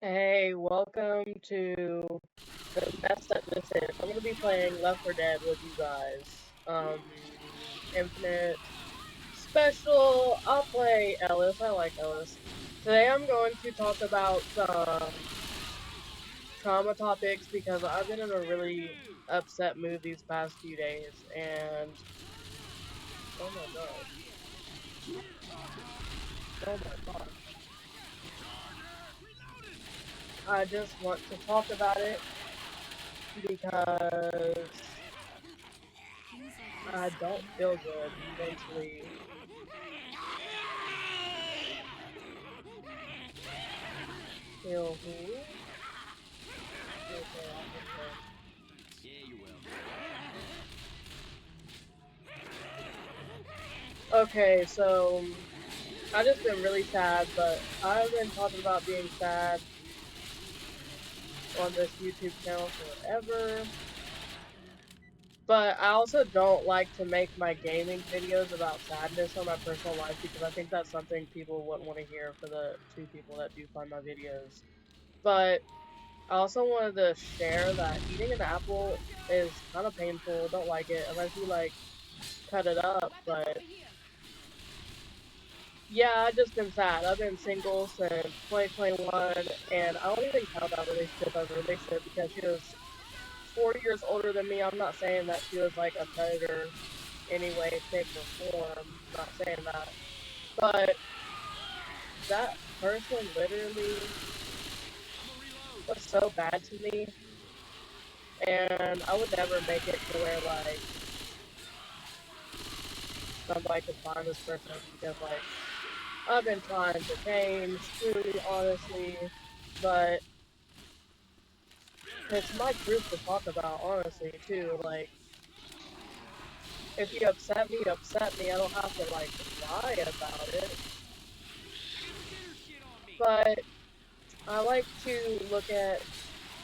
Hey, welcome to the mess that this is. I'm gonna be playing Left 4 Dead with you guys. Infinite Special. I'll play Ellis. I like Ellis. Today I'm going to talk about some trauma topics because I've been in a really upset mood these past few days, and oh my gosh, oh my gosh, I just want to talk about it because I don't feel good mentally. Feel who? Okay, I'll put her. Okay, so I just been really sad, but I've been talking about being sad on this YouTube channel forever. But I also don't like to make my gaming videos about sadness on my personal life because I think that's something people wouldn't want to hear for the two people that do find my videos. But I also wanted to share that eating an apple is kind of painful. Don't like it unless you like cut it up, but yeah, I've just been sad. I've been single since 2021, and I don't even count that relationship as a relationship because she was 4 years older than me. I'm not saying that she was like a predator any way, shape, or form. I'm not saying that. But that person literally was so bad to me, and I would never make it to where like somebody could find this person because like I've been trying to change, truly, honestly, but it's my truth to talk about, honestly, too. Like, if you upset me, upset me. I don't have to, like, lie about it. But I like to look at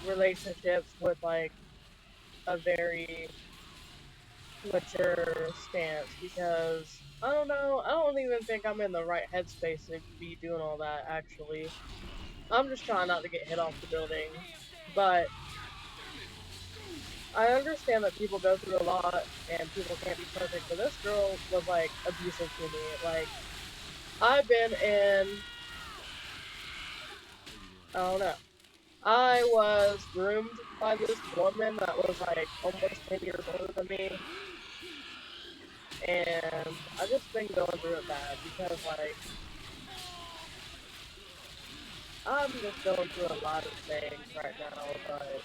relationships with, like, a very mature stance because, I don't know, I don't even think I'm in the right headspace to be doing all that, actually. I'm just trying not to get hit off the building. But I understand that people go through a lot and people can't be perfect, but this girl was like abusive to me. Like, I've been in, I don't know. I was groomed by this woman that was like almost 10 years older than me, and I've just been going through it bad because, like, I'm just going through a lot of things right now, but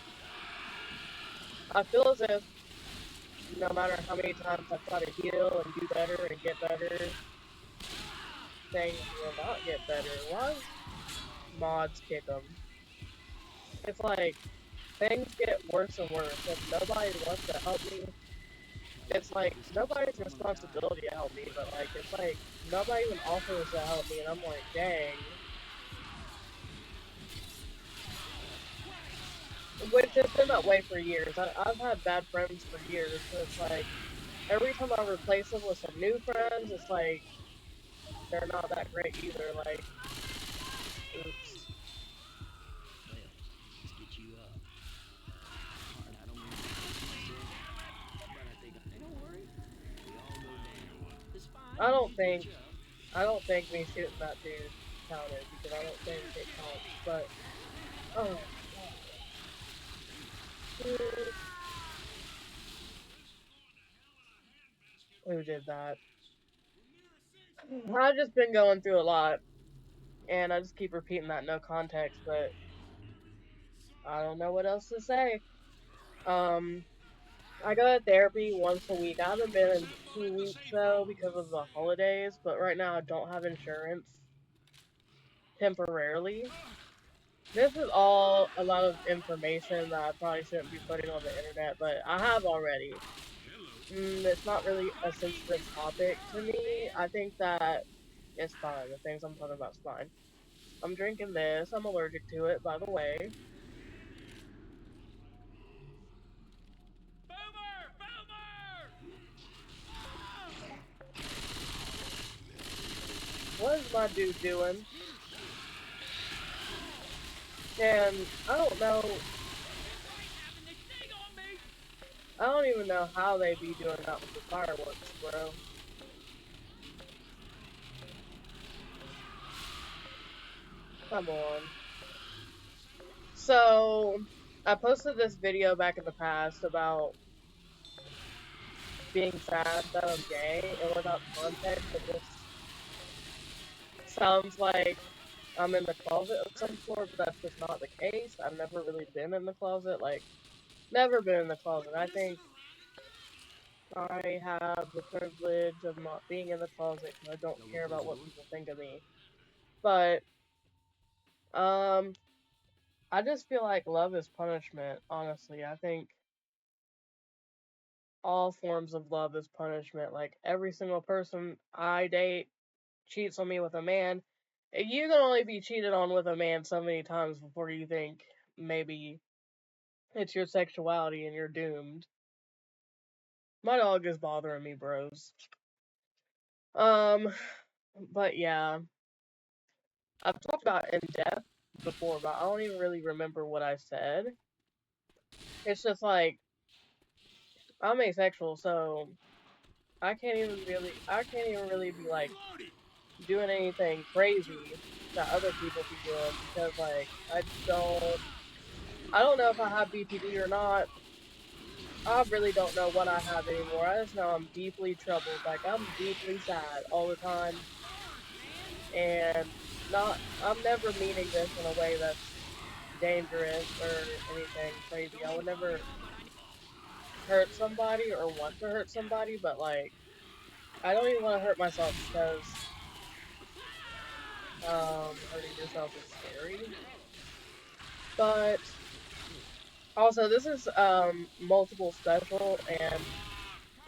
I feel as if no matter how many times I try to heal and do better and get better, things will not get better. Why does mods kick them? It's like things get worse and worse. If nobody wants to help me, it's like nobody's responsibility to help me, but like it's like nobody even offers to help me, and I'm like, dang. Which has been that way for years. I've had bad friends for years, so it's like every time I replace them with some new friends, it's like they're not that great either. Like, oops. I don't think I don't think me shooting that dude counted because I don't think it counts. But oh gosh, who did that? I've just been going through a lot, and I just keep repeating that no context, but I don't know what else to say. Um, I go to therapy once a week. I haven't been in 2 weeks though because of the holidays, but right now I don't have insurance temporarily. This is all a lot of information that I probably shouldn't be putting on the internet, but I have already. It's not really a sensitive topic to me. I think that it's fine. The things I'm talking about is fine. I'm drinking this. I'm allergic to it, by the way. What is my dude doing? And I don't know, I don't even know how they be doing that with the fireworks, bro. Come on. So, I posted this video back in the past about being sad that I'm gay, and without context, it just sounds like I'm in the closet of some sort, but that's just not the case. I've never really been in the closet, like, never been in the closet. I think I have the privilege of not being in the closet because I don't care about what people think of me. But, um, I just feel like love is punishment, honestly. I think all forms of love is punishment. Like, every single person I date cheats on me with a man. You can only be cheated on with a man so many times before you think maybe it's your sexuality and you're doomed. My dog is bothering me, bros. Um, but yeah, I've talked about in depth before, but I don't even really remember what I said. It's just like I'm asexual, so I can't even really be like doing anything crazy that other people be doing because like I don't know if I have BPD or not. I really don't know what I have anymore. I just know I'm deeply troubled. Like I'm deeply sad all the time and not I'm never meaning this in a way that's dangerous or anything crazy. I would never hurt somebody or want to hurt somebody, but like I don't even want to hurt myself because hurting yourself is scary. But also this is multiple special and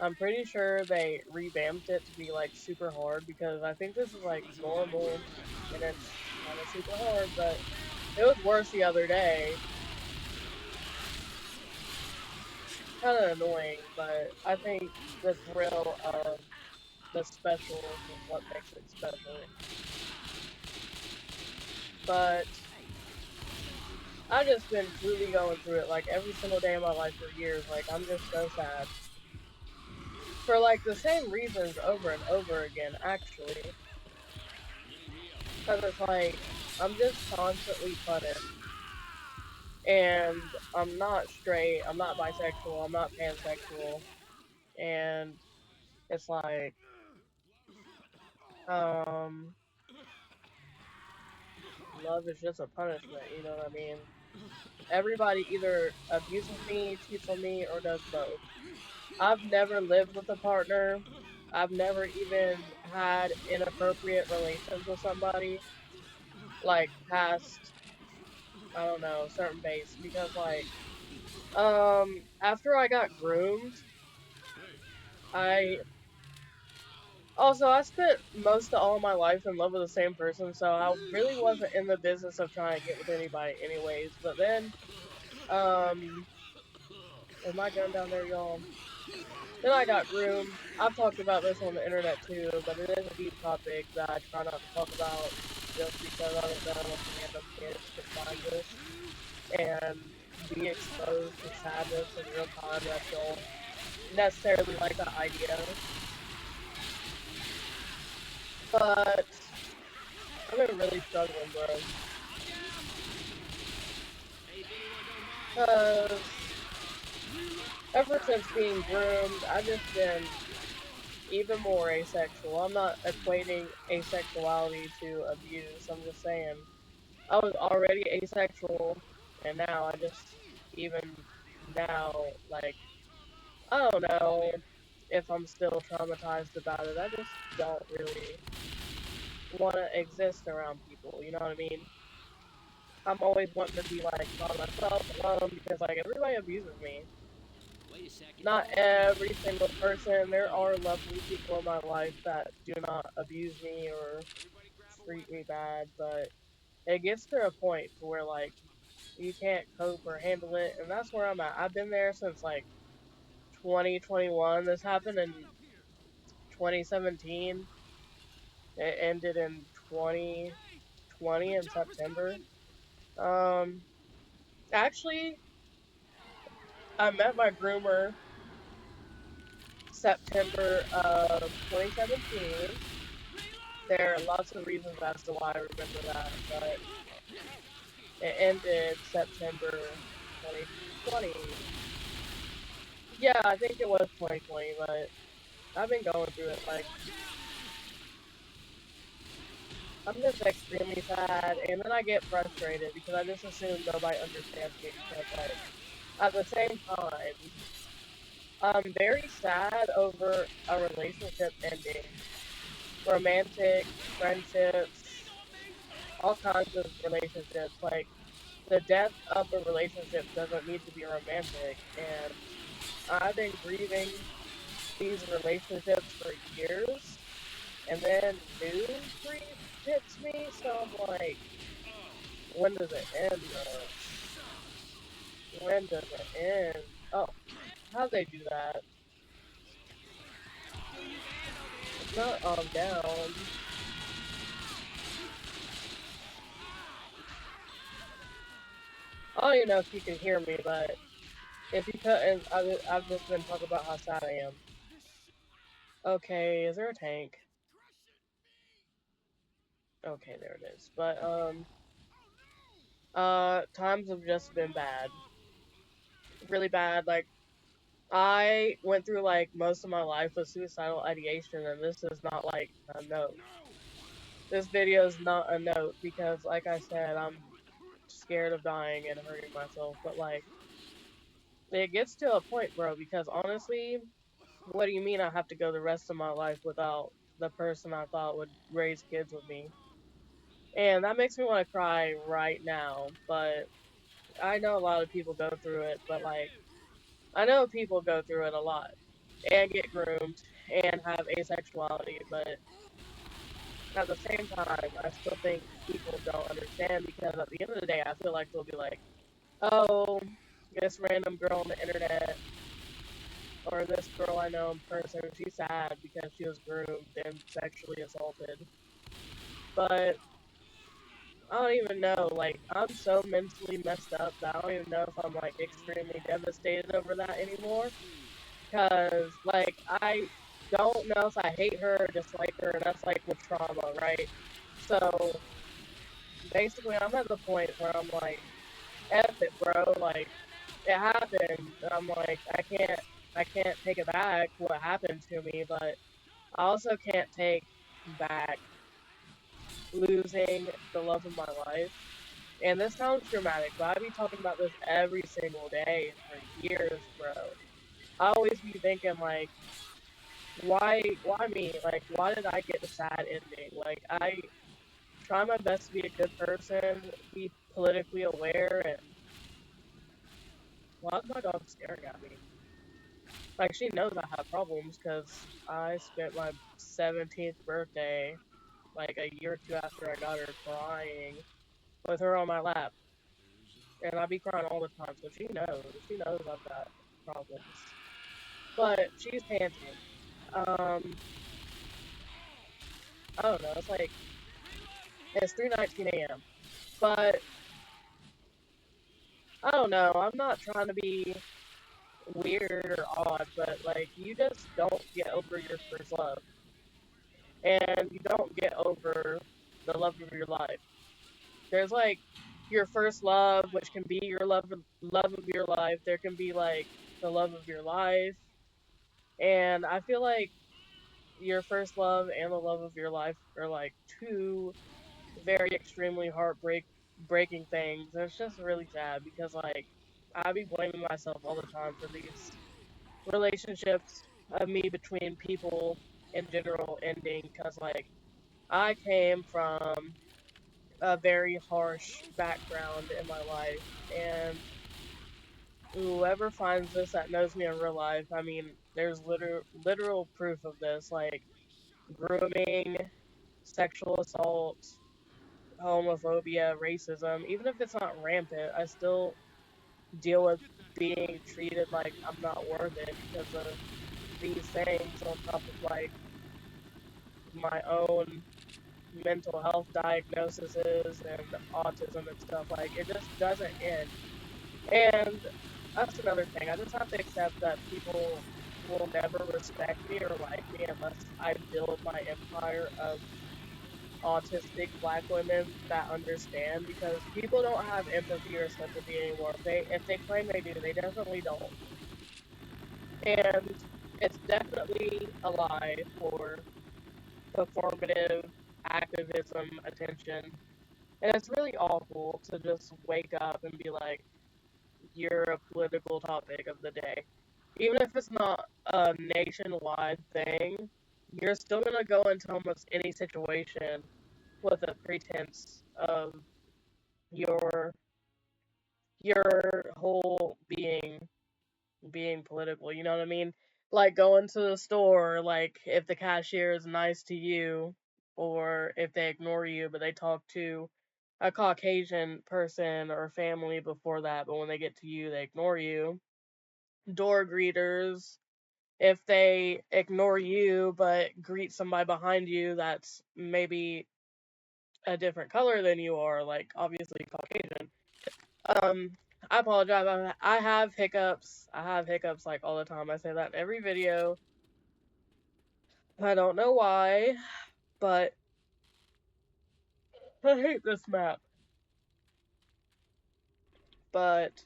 I'm pretty sure they revamped it to be like super hard because I think this is like normal and it's kind of super hard, but it was worse the other day. Kind of annoying, but I think the thrill of the specials is what makes it special. But I've just been truly going through it like every single day of my life for years. Like I'm just so sad for like the same reasons over and over again, actually. Because it's like I'm just constantly punished, and I'm not straight, I'm not bisexual, I'm not pansexual, and it's like um love is just a punishment, you know what I mean? Everybody either abuses me, cheats on me, or does both. I've never lived with a partner. I've never even had inappropriate relations with somebody, like past, I don't know, certain base, because like, after I got groomed, I I spent most of all my life in love with the same person, so I really wasn't in the business of trying to get with anybody anyways. But then, um, is my gun down there, y'all? Then I got groomed. I've talked about this on the internet too, but it is a deep topic that I try not to talk about just because I don't know if random kids could find this and be exposed to sadness in real time that don't necessarily like the idea. But I've been really struggling, bro. Because ever since being groomed, I've just been even more asexual. I'm not equating asexuality to abuse. I'm just saying I was already asexual, and now I just, even now, like, I don't know if I'm still traumatized about it. I just don't really want to exist around people, you know what I mean? I'm always wanting to be, like, by myself, alone, because, like, everybody abuses me. Not every single person. There are lovely people in my life that do not abuse me or treat me bad, but it gets to a point to where like you can't cope or handle it, and that's where I'm at. I've been there since like 2021. This happened in 2017. It ended in 2020 in September. Um, actually, I met my groomer September of 2017. There are lots of reasons as to why I remember that, but it ended September 2020. Yeah, I think it was 2020, but I've been going through it. Like, I'm just extremely sad, and then I get frustrated because I just assume nobody understands me because, like, at the same time, I'm very sad over a relationship ending. Romantic, friendships, all kinds of relationships. Like, the death of a relationship doesn't need to be romantic, and I've been grieving these relationships for years, and then new grief hits me, so I'm like, when does it end, this? When does it end? Oh, how'd they do that? It's not down. I don't even know if you can hear me, but if you cut, and I've just been talking about how sad I am. Okay, is there a tank? Okay, there it is. But times have just been bad, really bad. Like, I went through like most of my life with suicidal ideation, and this is not like a note. This video is not a note because, like I said, I'm scared of dying and hurting myself. But like, it gets to a point, bro. Because honestly, what do you mean I have to go the rest of my life without the person I thought would raise kids with me? And that makes me want to cry right now. But I know a lot of people go through it. But like, I know people go through it a lot and get groomed and have asexuality, but at the same time, I still think people don't understand because at the end of the day, I feel like they'll be like, oh, this random girl on the internet or this girl I know in person, she's sad because she was groomed and sexually assaulted. But I don't even know. Like, I'm so mentally messed up that I don't even know if I'm like extremely devastated over that anymore. Because, like, I don't know if I hate her or dislike her, and that's like with trauma, right? So basically, I'm at the point where I'm like, F it, bro. Like, it happened. And I'm like, I can't take it back what happened to me, but I also can't take back losing the love of my life. And this sounds dramatic, but I be talking about this every single day for years, bro. I always be thinking like, why me? Like, why did I get the sad ending? Like, I try my best to be a good person, be politically aware, and why is my dog staring at me? Like, she knows I have problems because I spent my 17th birthday, like a year or two after I got her, crying with her on my lap. And I be crying all the time, so she knows. She knows I've got problems. But she's panting. Um, I don't know. It's like, it's 3:19 a.m. But I don't know. I'm not trying to be weird or odd, but like, you just don't get over your first love. And you don't get over the love of your life. There's like your first love, which can be your love of your life. There can be like the love of your life. And I feel like your first love and the love of your life are like two very extremely breaking things. And it's just really sad because like I be blaming myself all the time for these relationships of me between people in general ending because like I came from a very harsh background in my life, and whoever finds this that knows me in real life, I mean, there's literal proof of this, like grooming, sexual assault, homophobia, racism. Even if it's not rampant, I still deal with being treated like I'm not worth it because of these things on top of like my own mental health diagnoses and autism and stuff. Like, it just doesn't end. And that's another thing. I just have to accept that people will never respect me or like me unless I build my empire of autistic black women that understand, because people don't have empathy or sympathy anymore. If they claim they do, they definitely don't. And it's definitely a lie for performative activism attention. And it's really awful to just wake up and be like, you're a political topic of the day. Even if it's not a nationwide thing, you're still gonna go into almost any situation with a pretense of your your whole being political. You know what I mean? Like going to the store, like if the cashier is nice to you, or if they ignore you, but they talk to a Caucasian person or family before that, but when they get to you, they ignore you. Door greeters, if they ignore you but greet somebody behind you that's maybe a different color than you are, like obviously Caucasian. Um, I apologize. I have hiccups. I have hiccups like all the time. I say that in every video. I don't know why, but I hate this map. But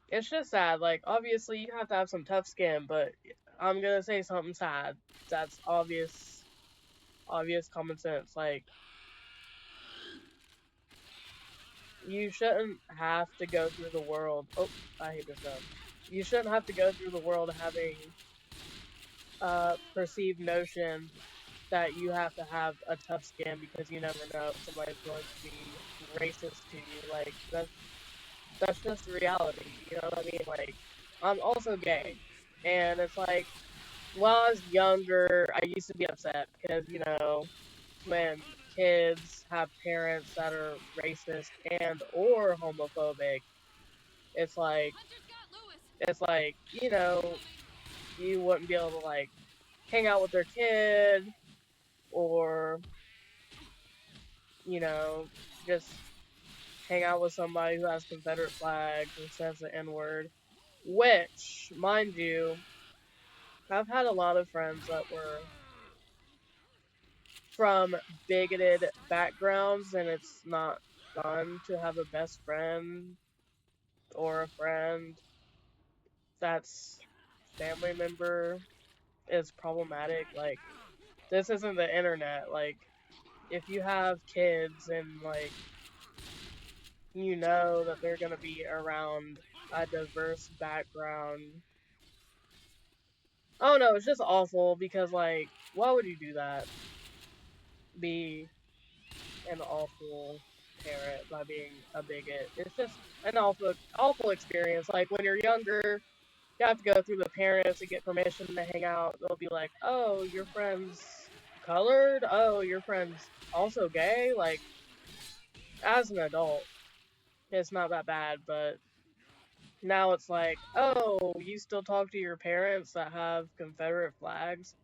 it's just sad. Like obviously you have to have some tough skin, but I'm gonna say something sad. That's obvious common sense. Like you shouldn't have to go through the world. Oh, I hate this map. You shouldn't have to go through the world having a perceived notion that you have to have a tough skin because you never know if somebody's going to be racist to you. Like that's just reality. You know what I mean? Like I'm also gay, and it's like when I was younger, I used to be upset because when kids have parents that are racist and or homophobic, it's like you wouldn't be able to like hang out with their kid or you know just hang out with somebody who has Confederate flags or says the N word. Which, mind you, I've had a lot of friends that were from bigoted backgrounds, and it's not fun to have a best friend or a friend that's family member is problematic. Like, this isn't the internet. Like, if you have kids and, like, you know that they're gonna be around a diverse background. Oh no, it's just awful because like, why would you do that? Be an awful parent by being a bigot. It's just an awful experience. Like when you're younger, you have to go through the parents to get permission to hang out. They'll be like, "Oh, your friend's colored. Oh, your friend's also gay." Like as an adult, it's not that bad, but now it's like, "Oh, you still talk to your parents that have Confederate flags."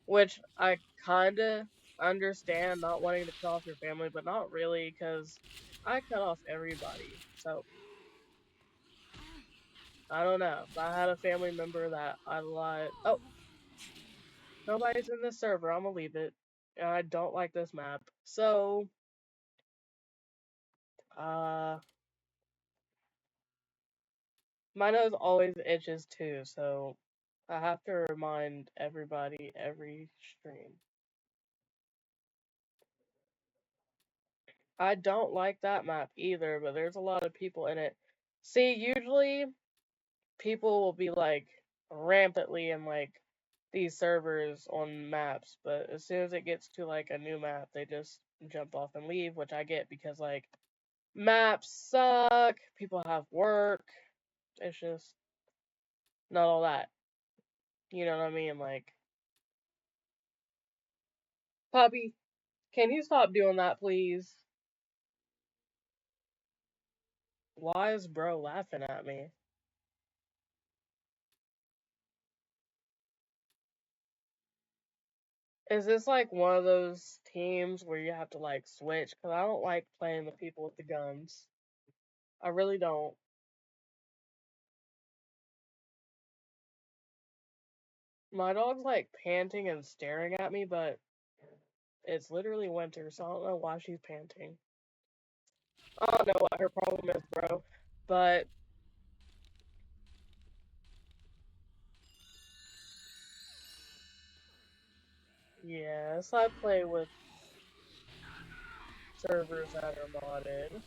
Which I kinda understand not wanting to cut off your family, but not really, because I cut off everybody. So, I don't know. If I had a family member that I lied. Oh, nobody's in this server. I'm gonna leave it. I don't like this map. So, uh, my nose always itches too, so I have to remind everybody every stream. I don't like that map either, but there's a lot of people in it. See, usually people will be like rampantly in like these servers on maps, but as soon as it gets to like a new map, they just jump off and leave, which I get because like maps suck, people have work, it's just not all that. You know what I mean? Like, Puppy, can you stop doing that, please? Why is bro laughing at me? Is this like one of those teams where you have to like switch? Because I don't like playing the people with the guns. I really don't. My dog's like panting and staring at me, but it's literally winter, so I don't know why she's panting. I don't know what her problem is, bro. But yes, I play with servers that are modded.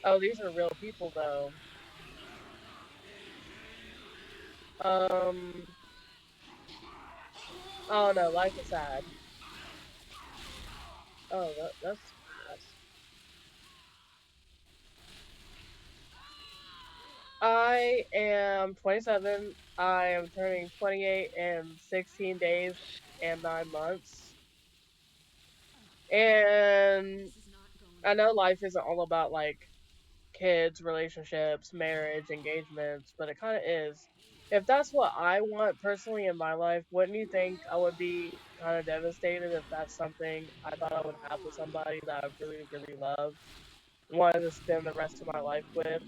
Oh, these are real people though. Um, oh no, life is sad. Oh, that's yes. I am 27. I am turning 28 in 16 days and 9 months. And I know life isn't all about like kids, relationships, marriage, engagements, but it kind of is. If that's what I want personally in my life, wouldn't you think I would be kind of devastated if that's something I thought I would have with somebody that I really, really loved, wanted to spend the rest of my life with,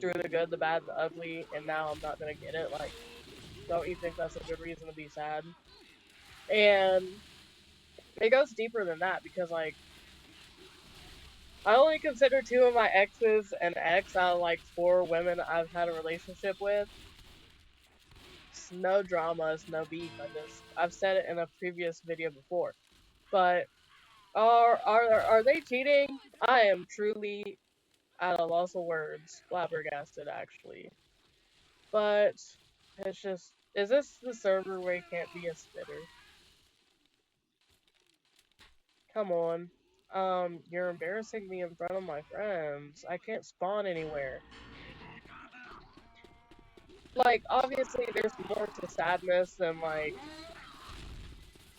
through the good, the bad, the ugly, and now I'm not gonna get it? Like, don't you think that's a good reason to be sad? And it goes deeper than that because, like, I only consider two of my exes an ex out of like four women I've had a relationship with. It's no dramas, no beef. I've said it in a previous video before. But are they cheating? I am truly at a loss of words, flabbergasted actually. But it's just, is this the server where you can't be a spitter? Come on. You're embarrassing me in front of my friends. I can't spawn anywhere. Like, obviously, there's more to sadness than, like,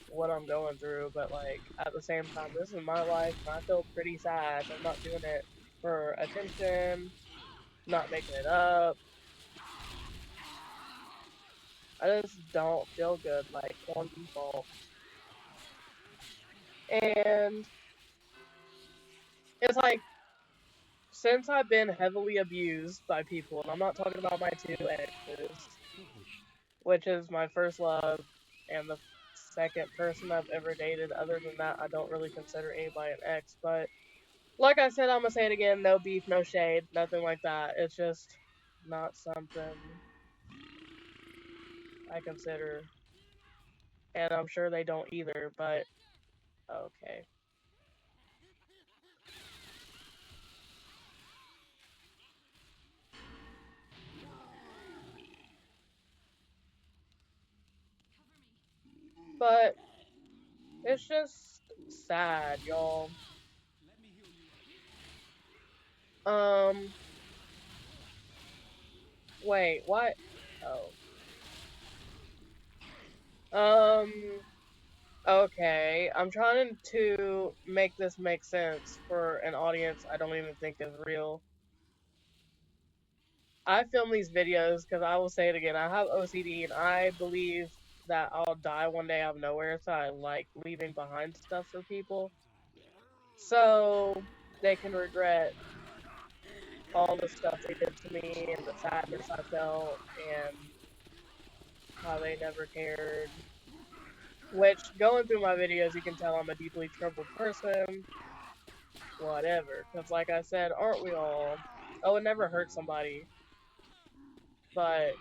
what I'm going through, but, like, at the same time, this is my life, and I feel pretty sad. I'm not doing it for attention, not making it up. I just don't feel good, like, on default. And it's like, since I've been heavily abused by people, and I'm not talking about my two exes, which is my first love and the second person I've ever dated. Other than that, I don't really consider anybody an ex. But like I said, I'm gonna say it again: no beef, no shade, nothing like that. It's just not something I consider, and I'm sure they don't either. But okay, but it's just sad, y'all. Um, wait, what? Oh, um. Okay, I'm trying to make this make sense for an audience I don't even think is real. I film these videos because I will say it again. I have OCD and I believe that I'll die one day out of nowhere, so I like leaving behind stuff for people. So they can regret all the stuff they did to me and the sadness I felt and how they never cared. Which, going through my videos, you can tell I'm a deeply troubled person, whatever. Because, like I said, aren't we all? I would never hurt somebody, but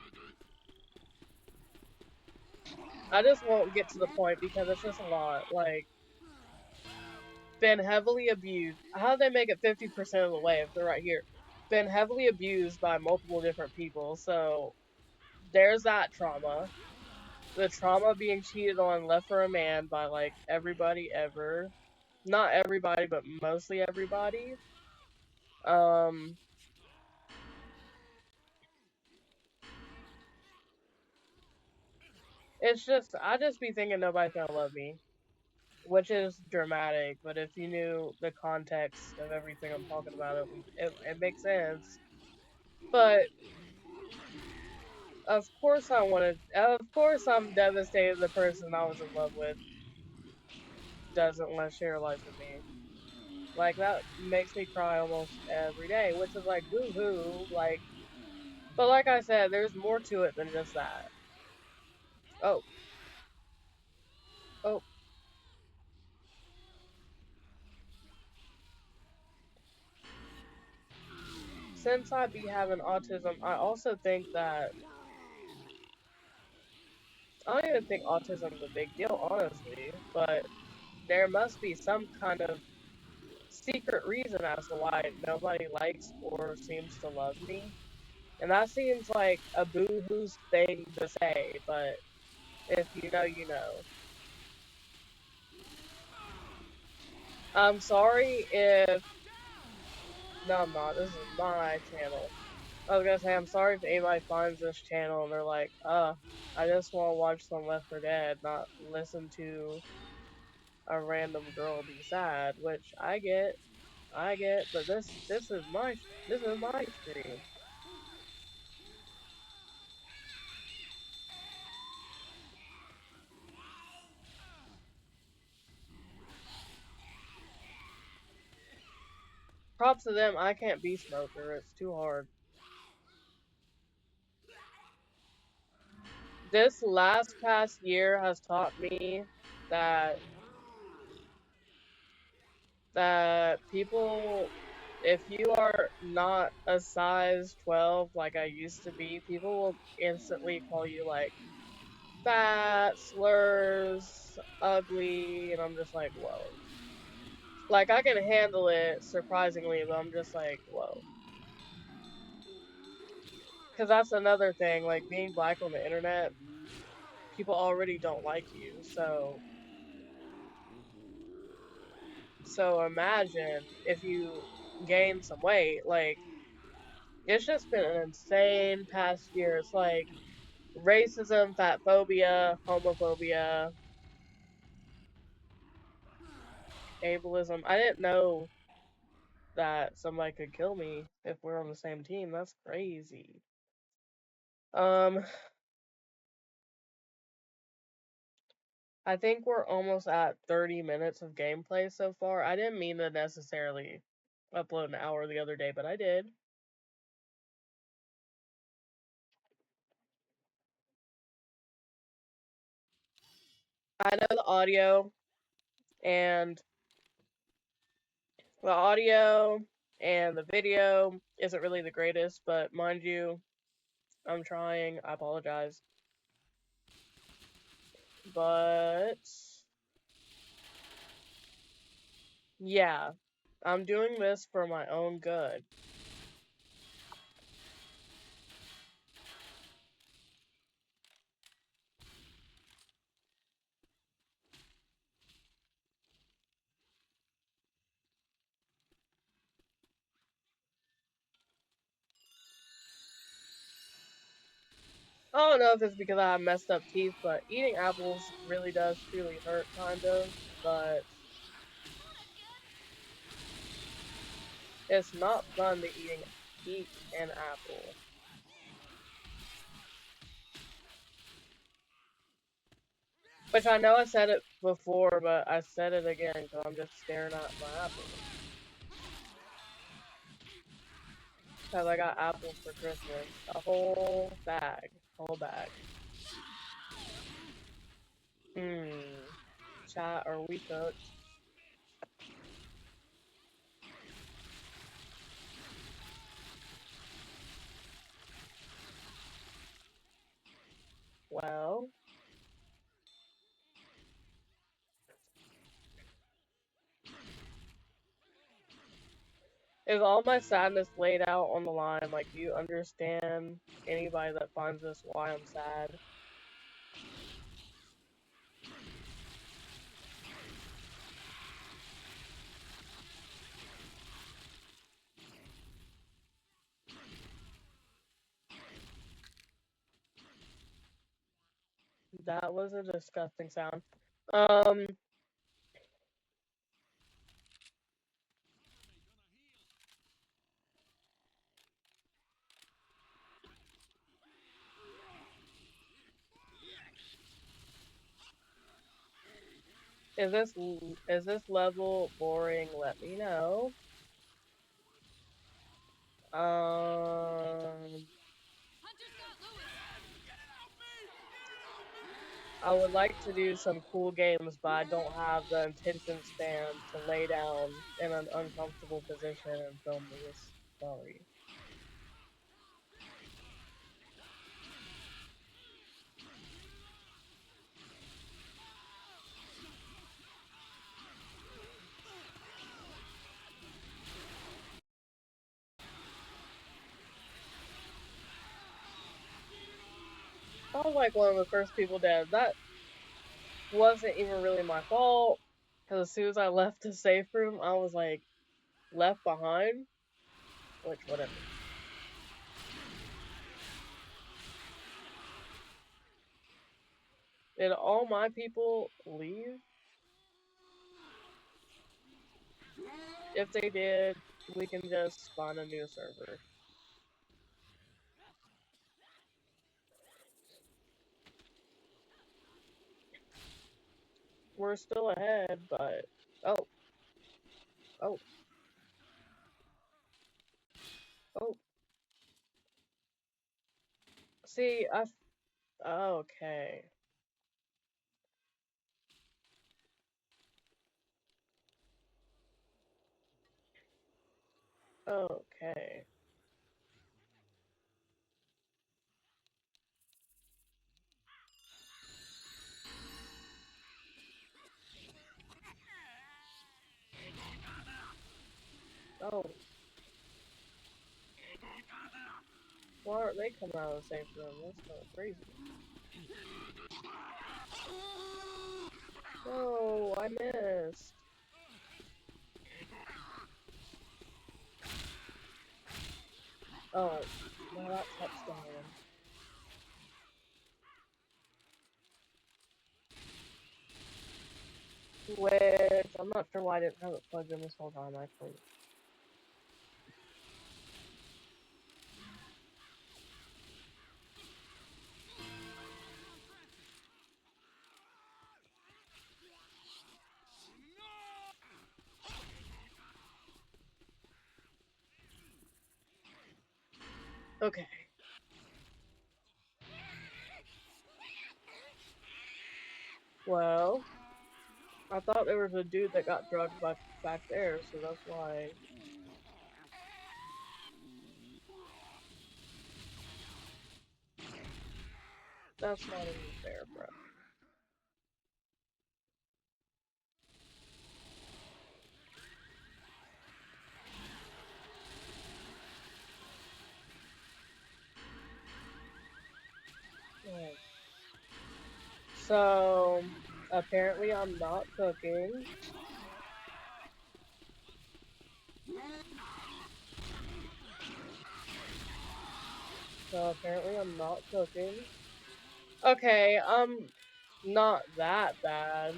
I just won't get to the point because it's just a lot. Like, been heavily abused. How do they make it 50% of the way if they're right here? Been heavily abused by multiple different people. So, there's that trauma. The trauma of being cheated on, left for a man by, like, everybody ever. Not everybody, but mostly everybody. Um, it's just, I just be thinking nobody's gonna love me, which is dramatic. But if you knew the context of everything I'm talking about, it makes sense. But Of course I wanted. Of course I'm devastated. The person I was in love with doesn't want to share life with me. Like that makes me cry almost every day, which is like boo hoo. Like, but like I said, there's more to it than just that. Oh, oh. Since I be having autism, I also think that I don't even think autism is a big deal, honestly. But there must be some kind of secret reason as to why nobody likes or seems to love me. And that seems like a boo-hoo thing to say, but if you know, you know. I'm sorry if. No, I'm not. This is my channel. I was gonna say, I'm sorry if anybody finds this channel and they're like, I just want to watch some Left 4 Dead, not listen to a random girl be sad, which I get, but this is my stream. Props to them. I can't be smoker. It's too hard. This last past year has taught me that people, if you are not a size 12 like I used to be, people will instantly call you like fat, slurs, ugly, and I'm just like, whoa. Like I can handle it surprisingly, but I'm just like, whoa. Because that's another thing, like being black on the internet, people already don't like you. So imagine if you gain some weight, like it's just been an insane past year. It's like racism, fat phobia, homophobia, ableism. I didn't know that somebody could kill me if we're on the same team. That's crazy. Um, I think we're almost at 30 minutes of gameplay so far. I didn't mean to necessarily upload an hour the other day, but I did. I know and the audio and the video isn't really the greatest, but mind you, I'm trying. I apologize. But yeah, I'm doing this for my own good. I don't know if it's because I have messed up teeth, but eating apples really does truly hurt, kind of. But it's not fun to eat an apple. Which I know I said it before, but I said it again because I'm just staring at my apples. Because I got apples for Christmas. A whole bag. Whole bag. Hmm. Chat, are we cooked? Well, is all my sadness laid out on the line? Like, do you understand anybody that finds this why I'm sad? That was a disgusting sound. Um, Is this level boring? Let me know. Um, I would like to do some cool games, but I don't have the attention span to lay down in an uncomfortable position and film these. Sorry. I was like one of the first people dead. That wasn't even really my fault, because as soon as I left the safe room, I was like left behind. Which, whatever. Did all my people leave? If they did, we can just spawn a new server. We're still ahead, but oh, oh, oh. See, okay, okay. Oh, why aren't they coming out of the safe room? That's kind of crazy. No, I missed. Oh, now that touchdown. Which I'm not sure why I didn't have it plugged in this whole time, actually. Okay. Well, I thought there was a dude that got drugged back there, so that's why. That's not even fair, bro. Oh. So, apparently I'm not cooking. So apparently I'm not cooking. Okay, not that bad.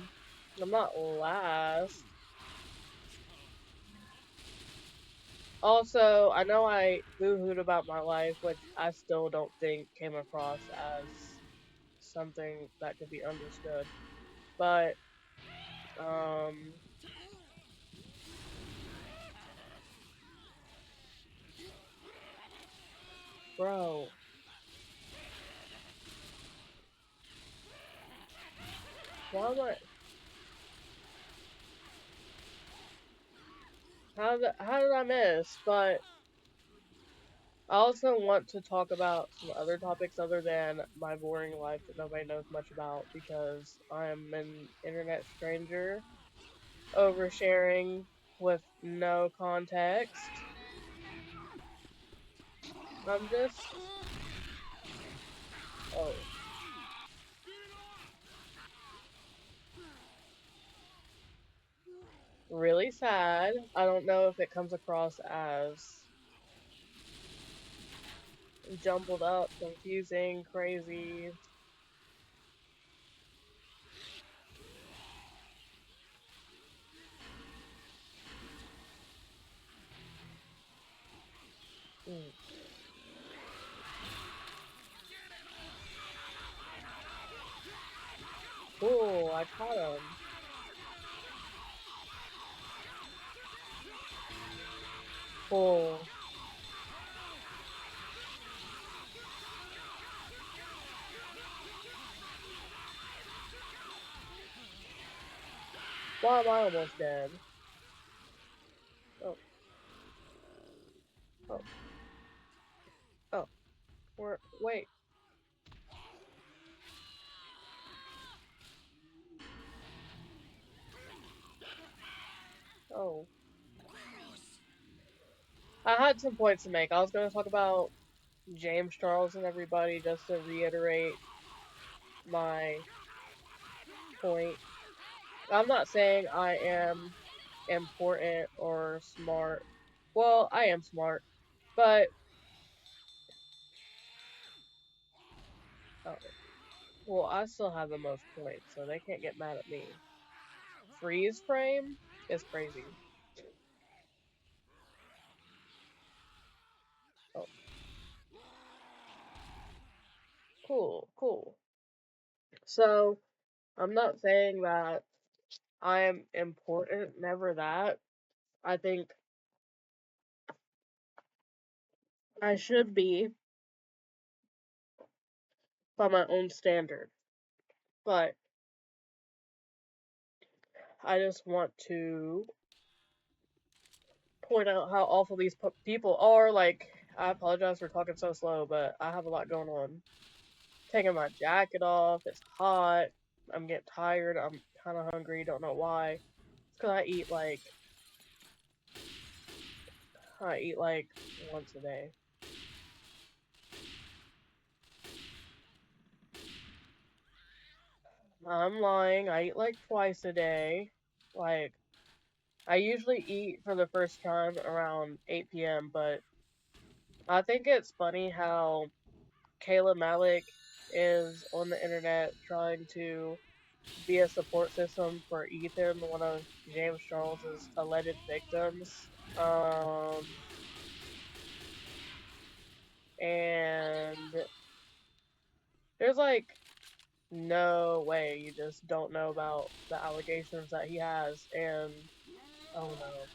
I'm not last. Also, I know I boo-hooed about my life, which I still don't think came across as something that could be understood. But, um, bro, why am I, how did I miss? But I also want to talk about some other topics other than my boring life that nobody knows much about because I'm an internet stranger oversharing with no context. I'm just, oh, really sad. I don't know if it comes across as jumbled up, confusing, crazy. Mm. Cool, I caught him. Cool. Why am I almost dead? Oh, oh, oh. Wait. Oh. I had some points to make. I was going to talk about James Charles and everybody just to reiterate my point. I'm not saying I am important or smart. Well, I am smart, but oh, well, I still have the most points, so they can't get mad at me. Freeze frame is crazy. Oh, cool, cool. So, I'm not saying that I am important, never that. I think I should be by my own standard, but I just want to point out how awful these people are. Like, I apologize for talking so slow, but I have a lot going on. Taking my jacket off, it's hot, I'm getting tired, I'm kind of hungry, don't know why. It's because I eat like once a day. I'm lying, I eat like twice a day. Like, I usually eat for the first time around 8 p.m., but I think it's funny how Kayla Malik is on the internet trying to be a support system for Ethan, one of James Charles's alleged victims. And there's like no way you just don't know about the allegations that he has, and oh no,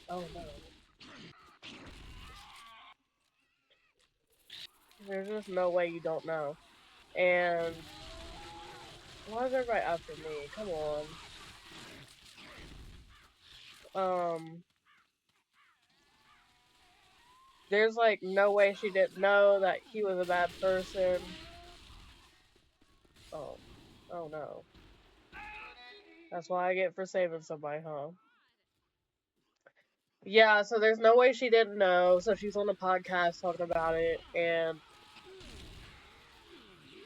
oh no. There's just no way you don't know. And why is everybody after me? Come on. Um, there's like no way she didn't know that he was a bad person. Oh, oh no. That's why I get for saving somebody, huh? Yeah, so there's no way she didn't know. So she's on the podcast talking about it, and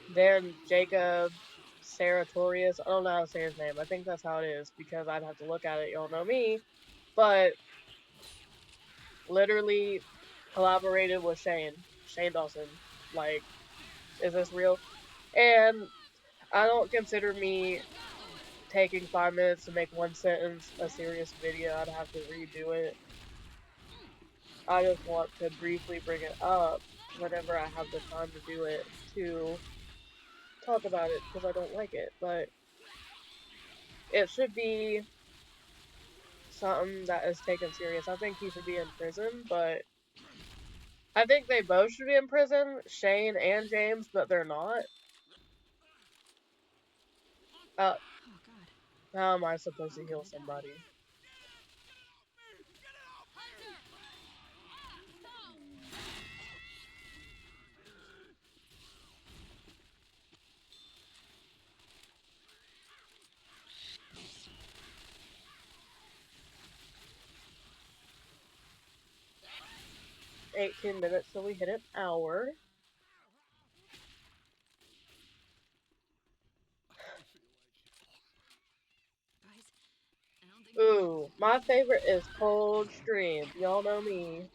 then Jacob Sartorius, I don't know how to say his name. I think that's how it is because I'd have to look at it. You don't know me, but literally collaborated with Shane Dawson. Like, is this real? And I don't consider me taking 5 minutes to make one sentence a serious video. I'd have to redo it. I just want to briefly bring it up whenever I have the time to do it to talk about it because I don't like it. But it should be something that is taken serious. I think he should be in prison, but I think they both should be in prison, Shane and James, but they're not. Uh, how am I supposed to heal somebody? – 18 minutes till we hit an hour. Ooh, my favorite is Cold Stream. Y'all know me.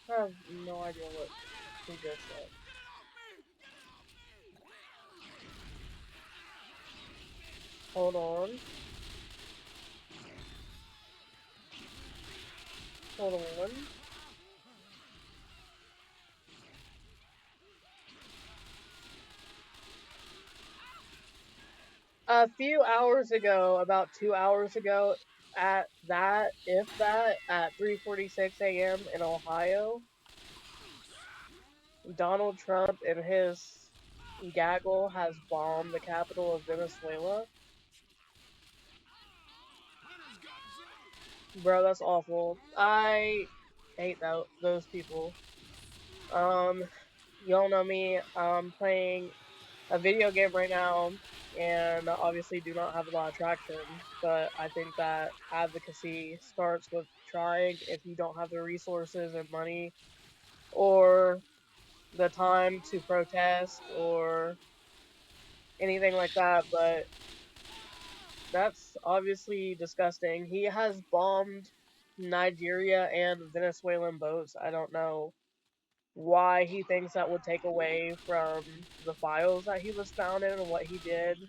I have no idea what he just said. Hold on. Hold on. A few hours ago, about 2 hours ago, at that, if that, at 3:46 a.m. in Ohio, Donald Trump and his gaggle has bombed the capital of Venezuela. Bro, that's awful. I hate those people. Um, y'all know me. I'm playing a video game right now, and obviously do not have a lot of traction. But I think that advocacy starts with trying. If you don't have the resources and money, or the time to protest, or anything like that, but that's obviously disgusting. He has bombed Nigeria and Venezuelan boats. I don't know why he thinks that would take away from the files that he was found in and what he did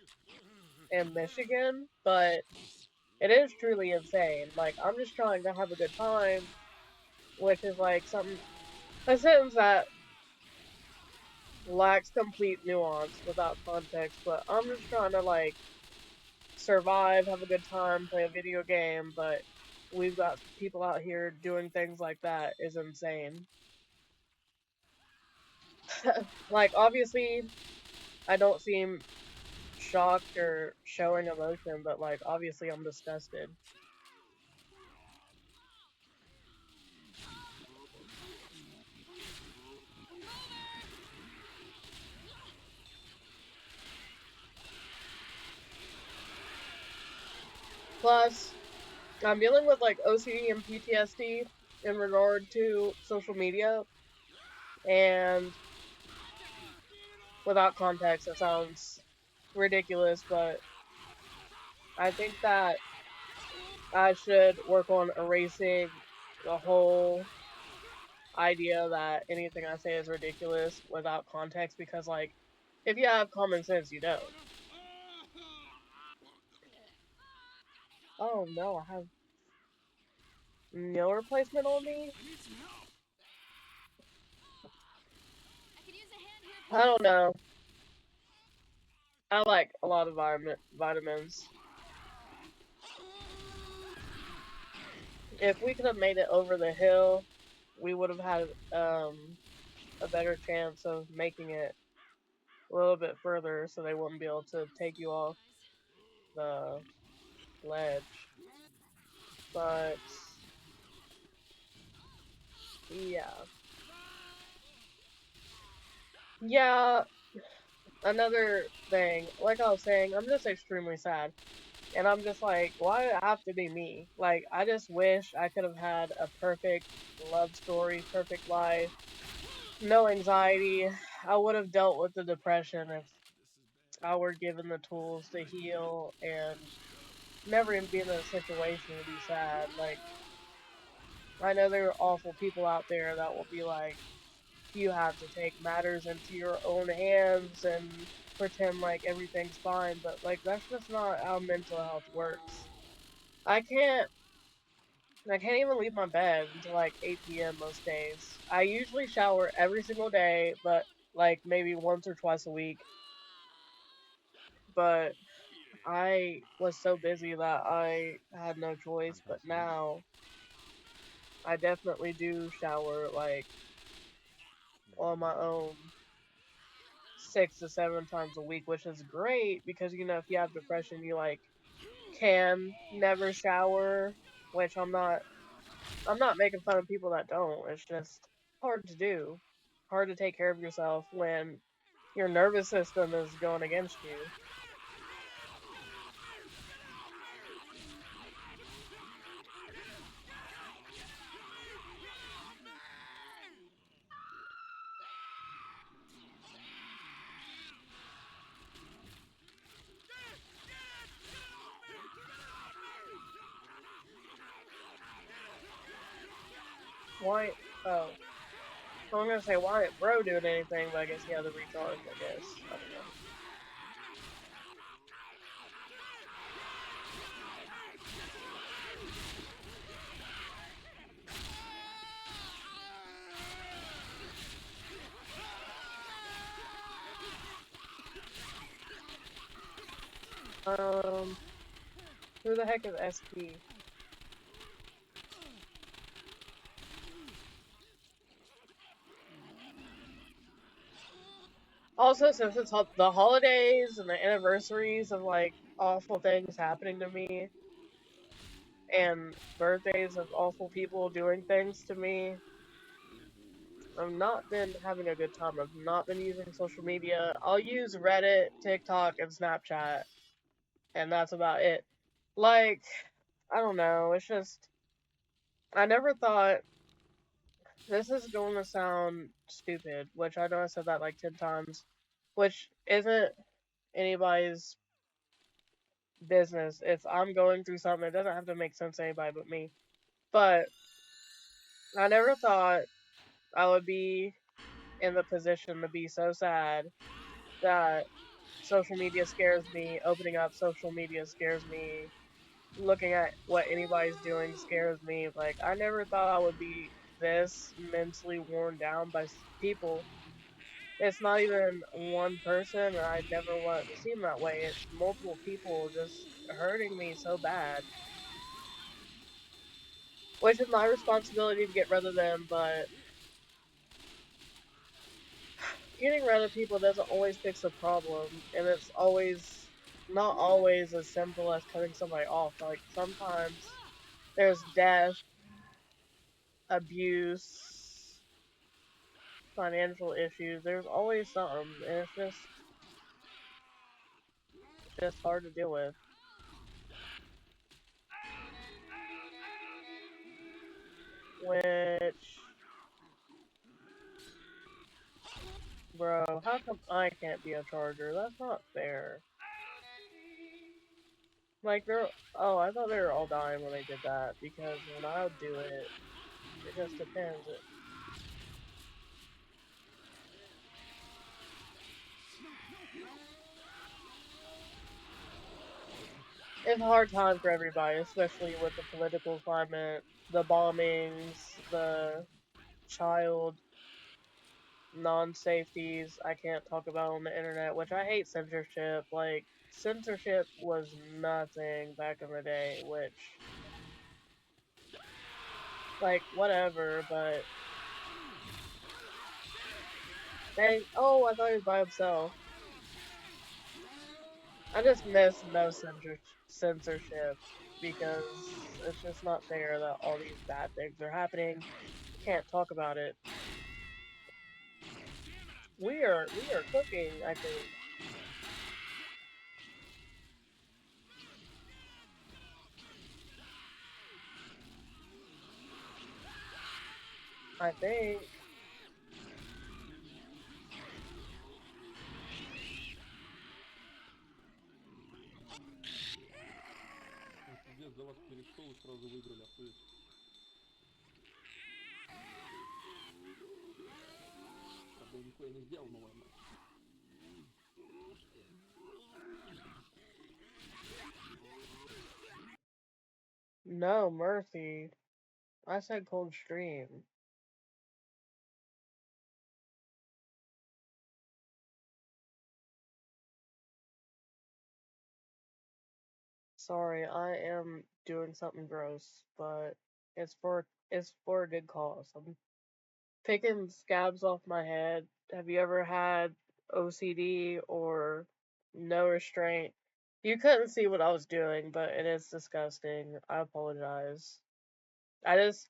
in Michigan, but it is truly insane. Like, I'm just trying to have a good time, which is like a sentence that lacks complete nuance without context, but I'm just trying to, like, survive, have a good time, play a video game, but we've got people out here doing things like that is insane. Like, obviously, I don't seem shocked or showing emotion, but, like, obviously I'm disgusted. Plus, I'm dealing with, like, OCD and PTSD in regard to social media, and without context, it sounds ridiculous, but I think that I should work on erasing the whole idea that anything I say is ridiculous without context because, like, if you have common sense, you know. Oh no, I have meal replacement on me? I don't know. I like a lot of vitamins. If we could have made it over the hill, we would have had a better chance of making it a little bit further so they wouldn't be able to take you off the ledge. But yeah. Yeah, another thing, like I was saying, I'm just extremely sad. And I'm just like, why did it have to be me? Like, I just wish I could have had a perfect love story, perfect life, no anxiety. I would have dealt with the depression if I were given the tools to heal and never even be in a situation to be sad. Like, I know there are awful people out there that will be like, you have to take matters into your own hands and pretend like everything's fine, but like that's just not how mental health works. I can't I can't even leave my bed until like 8 p.m. most days. I usually shower every single day, but like maybe once or twice a week. But I was so busy that I had no choice, but now I definitely do shower like on my own 6 to 7 times a week, which is great because if you have depression, you like can never shower, which I'm not making fun of people that don't. It's just hard to do. Hard to take care of yourself when your nervous system is going against you. Why? Oh, I'm gonna say why didn't bro doing anything, but I guess he had to recharge. I guess I don't know. Um, who the heck is SP? Also, since it's the holidays and the anniversaries of like awful things happening to me and birthdays of awful people doing things to me, I've not been having a good time. I've not been using social media. I'll use Reddit, TikTok, and Snapchat, and that's about it. Like, I don't know. It's just, I never thought this is going to sound stupid, which I know I said that like 10 times, which isn't anybody's business. If I'm going through something, it doesn't have to make sense to anybody but me. But I never thought I would be in the position to be so sad that social media scares me, opening up social media scares me, looking at what anybody's doing scares me. Like, I never thought I would be this mentally worn down by people. It's not even one person, and I never want it to seem that way. It's multiple people just hurting me so bad, which is my responsibility to get rid of them, but getting rid of people doesn't always fix the problem, and it's always not always as simple as cutting somebody off. Like, sometimes there's death, abuse, financial issues. There's always something, and it's just hard to deal with. Which, bro, how come I can't be a charger? That's not fair. Like, they're, oh, I thought they were all dying when they did that, because when I would do it, it just depends. It's a hard time for everybody, especially with the political climate, the bombings, the child non-safeties I can't talk about on the internet, which I hate censorship. Like, censorship was nothing back in the day, which, like, whatever, but they, oh, I thought he was by himself. I just miss no censorship because it's just not fair that all these bad things are happening. Can't talk about it. We are cooking, I think. I think. Ну, пиздец, за вас перешел и сразу выиграли, охуеть. Правда, я нихуя не сделал, но ладно. No mercy. I said cold stream. Sorry, I am doing something gross, but it's for a good cause. I'm picking scabs off my head. Have you ever had OCD or no restraint? You couldn't see what I was doing, but it is disgusting. I apologize. I just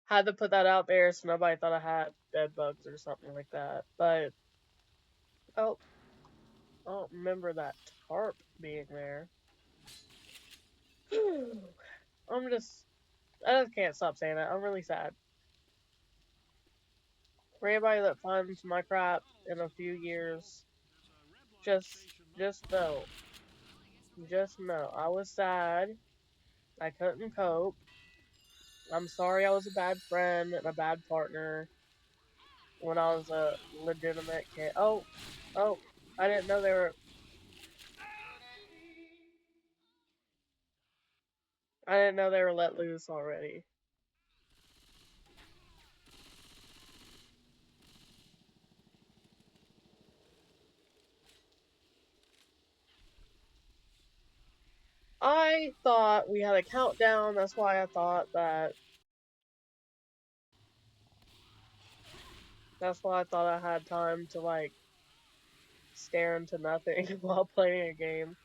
had to put that out there so nobody thought I had bed bugs or something like that. But oh, I don't remember that tarp being there. I'm just I just can't stop saying that. I'm really sad. For anybody that finds my crap in a few years, just just know, just know, I was sad. I couldn't cope. I'm sorry I was a bad friend and a bad partner when I was a legitimate kid. Oh, oh, I didn't know they were. I didn't know they were let loose already. I thought we had a countdown. That's why I thought that. That's why I thought I had time to like stare into nothing while playing a game.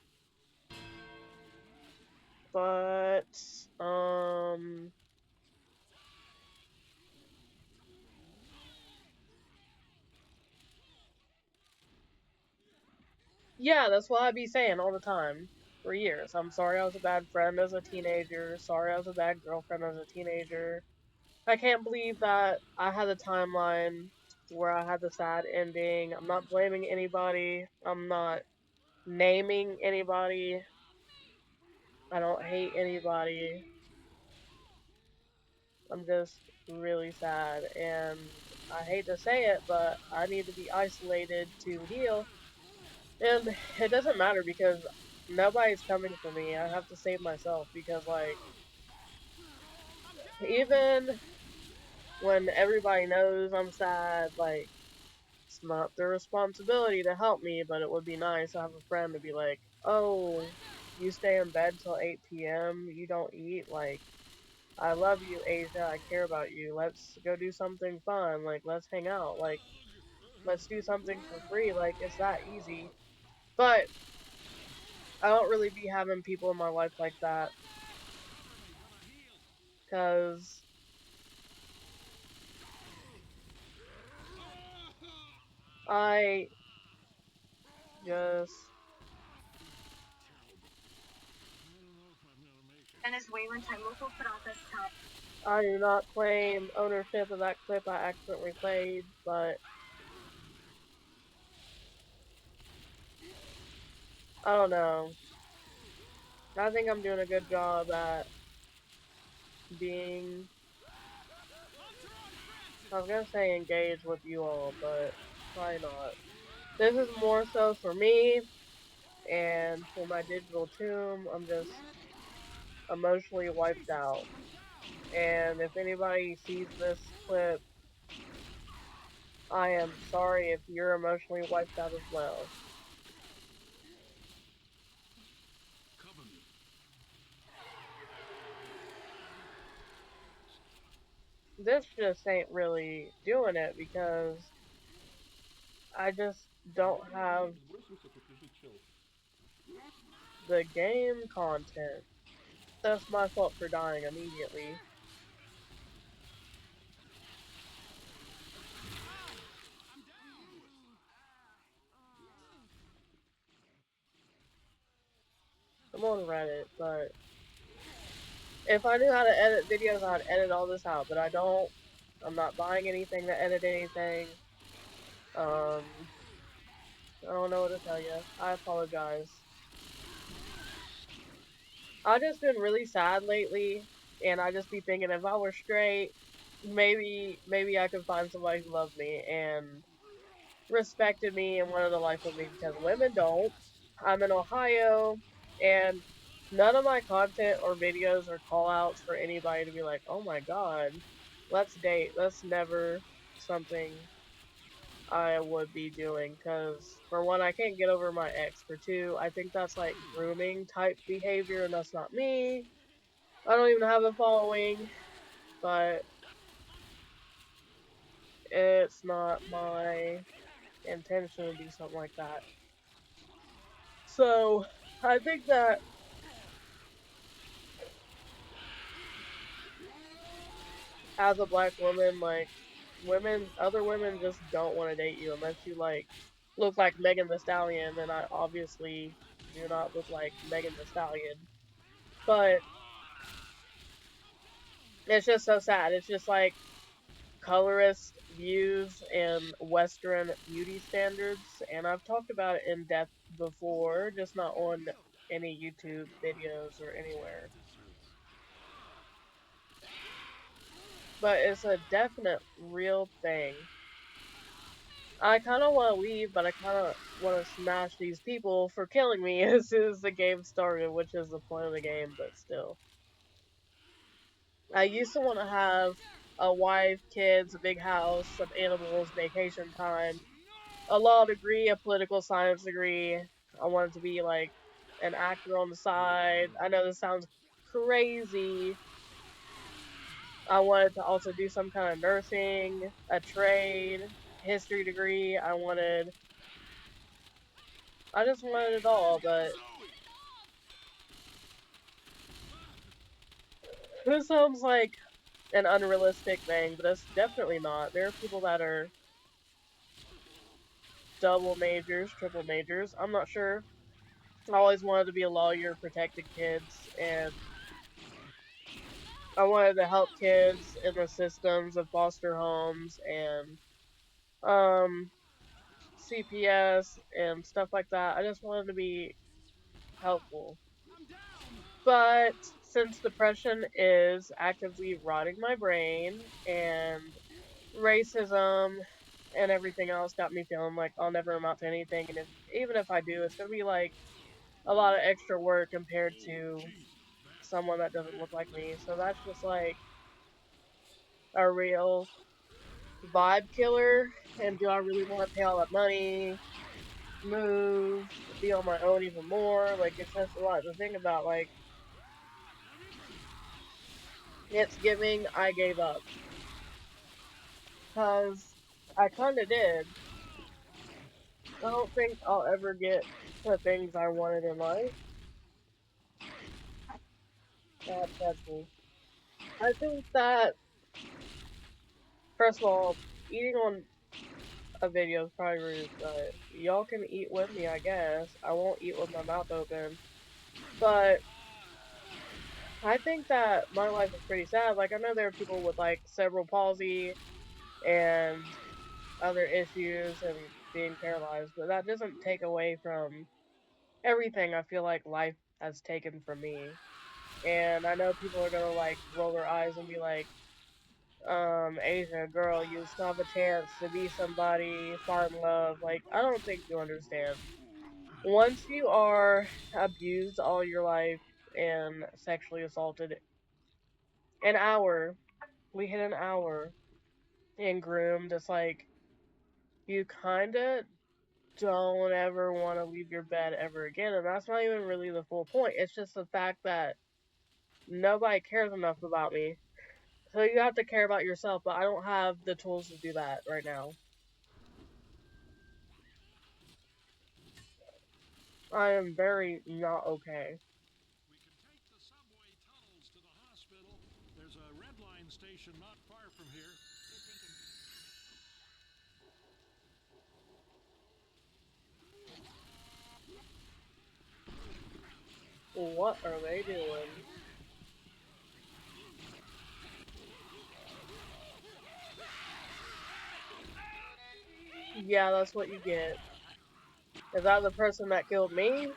But yeah, that's what I be saying all the time for years. I'm sorry I was a bad friend as a teenager. Sorry I was a bad girlfriend as a teenager. I can't believe that I had a timeline where I had the sad ending. I'm not blaming anybody. I'm not naming anybody. I don't hate anybody. I'm just really sad. And I hate to say it, but I need to be isolated to heal. And it doesn't matter because nobody's coming for me. I have to save myself because, like, even when everybody knows I'm sad, like, it's not their responsibility to help me, but it would be nice to have a friend to be like, oh, you stay in bed till 8 p.m., you don't eat, like, I love you, Asia, I care about you, let's go do something fun, like, let's hang out, like, let's do something for free, like, it's that easy. But I don't really be having people in my life like that, because I just I do not claim ownership of that clip I accidentally played, but I don't know. I think I'm doing a good job at being, I was gonna say engaged with you all, but probably not. This is more so for me and for my digital tomb. I'm just emotionally wiped out. And if anybody sees this clip, I am sorry if you're emotionally wiped out as well. This just ain't really doing it because I just don't have Сбрось высоко, тут лежит чел. the game content. That's my fault for dying immediately. I'm on Reddit, but if I knew how to edit videos, I'd edit all this out, but I don't. I'm not buying anything to edit anything. I don't know what to tell you. I apologize. I've just been really sad lately, and I just be thinking if I were straight, maybe I could find somebody who loved me and respected me and wanted a life with me because women don't. I'm in Ohio, and none of my content or videos or call outs for anybody to be like, oh my god, let's date. That's never something I would be doing because, for one, I can't get over my ex. For two, I think that's like grooming type behavior, and that's not me. I don't even have a following, but it's not my intention to do something like that. So, I think that as a black woman, like, other women just don't want to date you unless you, like, look like Megan the Stallion, and I obviously do not look like Megan the Stallion. But it's just so sad. It's just like colorist views and Western beauty standards, and I've talked about it in depth before, just not on any YouTube videos or anywhere. But it's a definite real thing. I kind of want to leave, but I kind of want to smash these people for killing me as soon as the game started, which is the point of the game, but still. I used to want to have a wife, kids, a big house, some animals, vacation time, a law degree, a political science degree. I wanted to be like an actor on the side. I know this sounds crazy. I wanted to also do some kind of nursing, a trade, history degree. I just wanted it all, but this sounds like an unrealistic thing, but it's definitely not. There are people that are double majors, triple majors. I'm not sure. I always wanted to be a lawyer, protected kids, and I wanted to help kids in the systems of foster homes and um CPS and stuff like that. I just wanted to be helpful. But since depression is actively rotting my brain and racism and everything else got me feeling like I'll never amount to anything, and even if I do, it's gonna be like a lot of extra work compared to someone that doesn't look like me. So that's just like a real vibe killer. And do I really want to pay all that money, move, be on my own even more? Like, it's just a lot to think about. Like, it's giving I gave up. Because I kind of did. I don't think I'll ever get the things I wanted in life. That upsets me. I think that, first of all, eating on a video is probably rude, but y'all can eat with me, I guess. I won't eat with my mouth open. But I think that my life is pretty sad. Like, I know there are people with, like, cerebral palsy and other issues and being paralyzed, but that doesn't take away from everything I feel like life has taken from me. And I know people are gonna, like, roll their eyes and be like, Asia, girl, you still have a chance to be somebody, find love. Like, I don't think you understand. Once you are abused all your life and sexually assaulted, an hour, we hit an hour, and groomed, it's like, you kinda don't ever want to leave your bed ever again. And that's not even really the full point. It's just the fact that nobody cares enough about me. So you have to care about yourself, but I don't have the tools to do that right now. I am very not okay. We can take the subway tunnels to the hospital. There's a red line station not far from here. What are they doing? Yeah, that's what you get. Is that the person that killed me?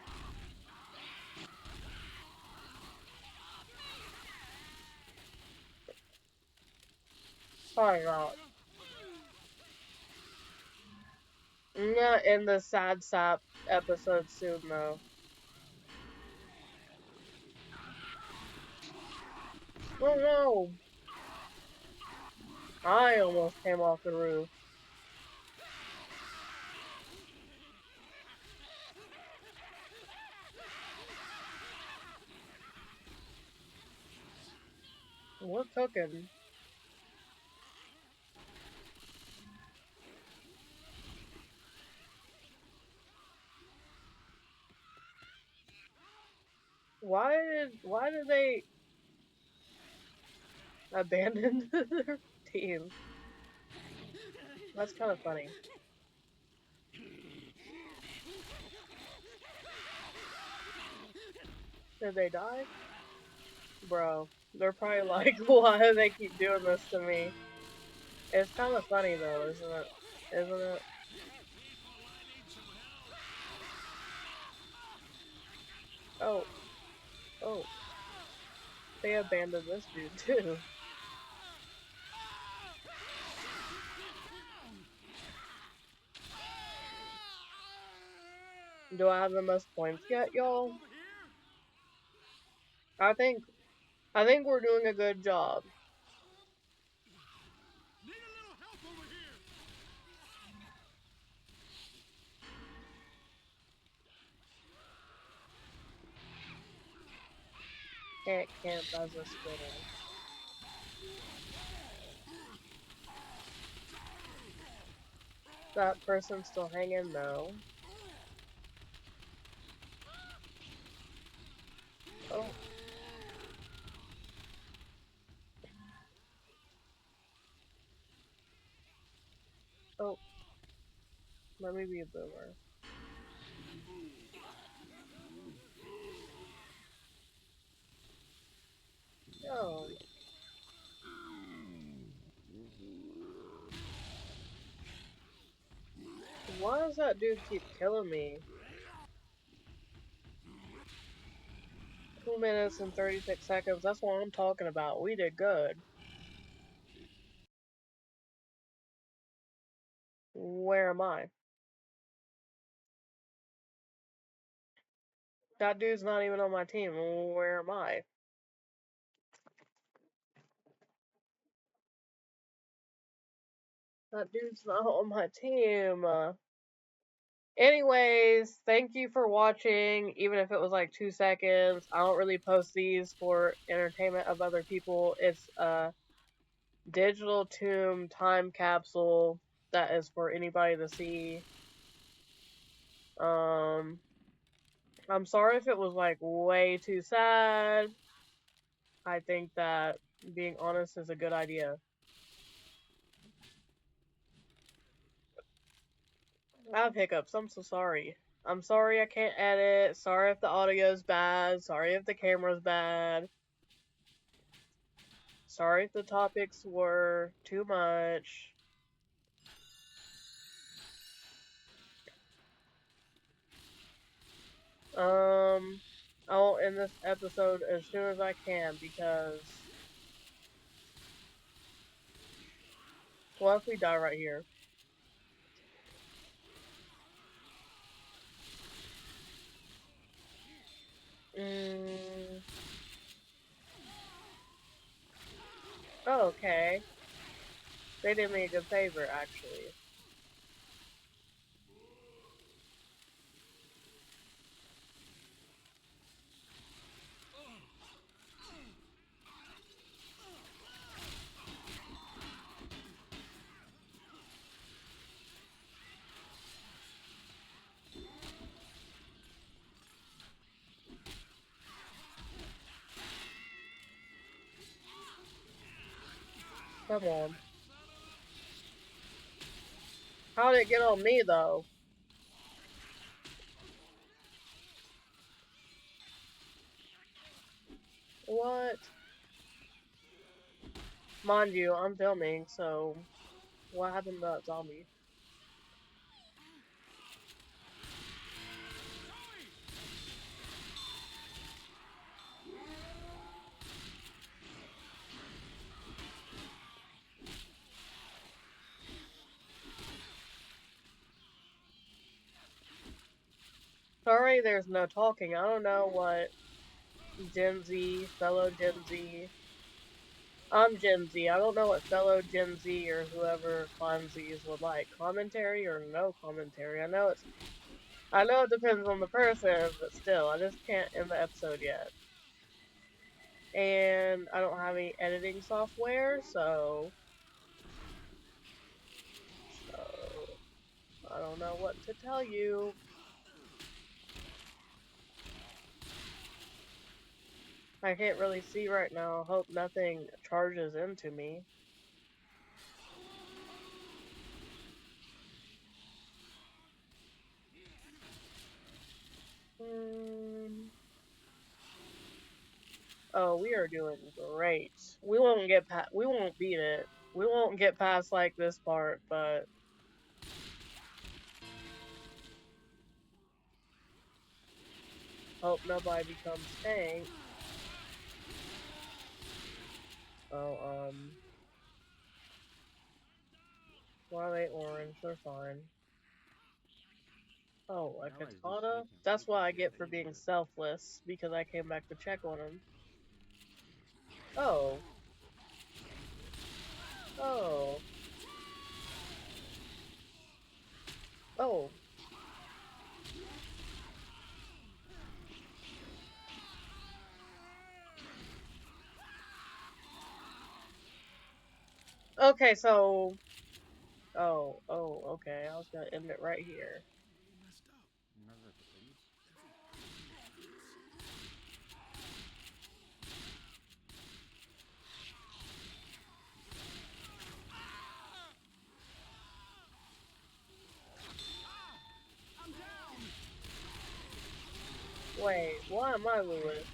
Probably not. Not in the sad sap episode soon, though. Oh no! I almost came off the roof. We're cooking. Why did they abandon their team? That's kind of funny. Did they die? Bro, they're probably like, why do they keep doing this to me? It's kind of funny though, isn't it? Isn't it? Oh, oh, they abandoned this dude too. Do I have the most points yet, y'all? I think I think we're doing a good job. Need a little help over here. can't camp as a spinner. That person still hanging? No. Oh. Oh. Let me be a boomer. Oh. Why does that dude keep killing me? 2 minutes and 36 seconds. That's what I'm talking about. We did good. Where am I? That dude's not even on my team. Where am I? That dude's not on my team. Anyways, thank you for watching, even if it was like 2 seconds. I don't really post these for entertainment of other people. It's a digital tomb time capsule that is for anybody to see. I'm sorry if it was like way too sad. I think that being honest is a good idea. I have hiccups. I'm so sorry. I'm sorry I can't edit. Sorry if the audio's bad. Sorry if the camera's bad. Sorry if the topics were too much. I'll end this episode as soon as I can because what if we die right here? Oh, okay. They did me a good favor, actually. Come on. How did it get on me, though? What? Mind you, I'm filming, so what happened to that zombie? Sorry, there's no talking. I don't know what Gen Z, fellow Gen Z. I'm Gen Z. I don't know what fellow Gen Z or whoever climbs these would like. Commentary or no commentary? I know it depends on the person, but still, I just can't end the episode yet. And I don't have any editing software, so I don't know what to tell you. I can't really see right now. Hope nothing charges into me. Oh, we are doing great. We won't beat it. We won't get past like this part, but hope nobody becomes tank. Oh, why are they orange? They're fine. Oh, a katana? That's what I get for being selfless, because I came back to check on him. Oh. Oh. Oh. Okay, so... okay. I was gonna end it right here. Нажать это есть? Wait, why am I Lewis?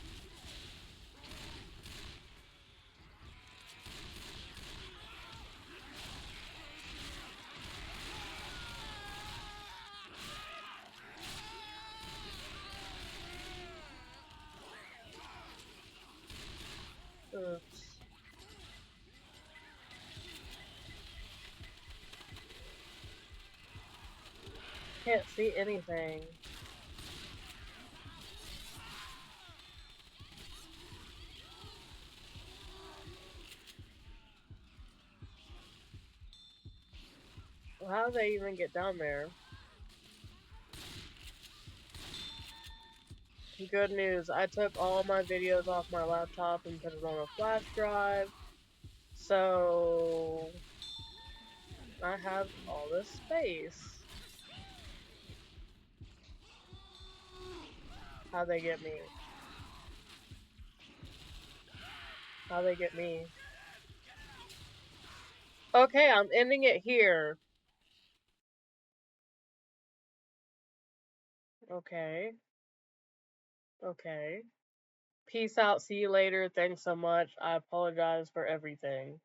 Oops. Can't see anything. Well, how did they even get down there? Good news, I took all my videos off my laptop and put it on a flash drive. So... I have all this space. How'd they get me? How'd they get me? Okay, I'm ending it here. Okay. Okay. Peace out. See you later. Thanks so much. I apologize for everything.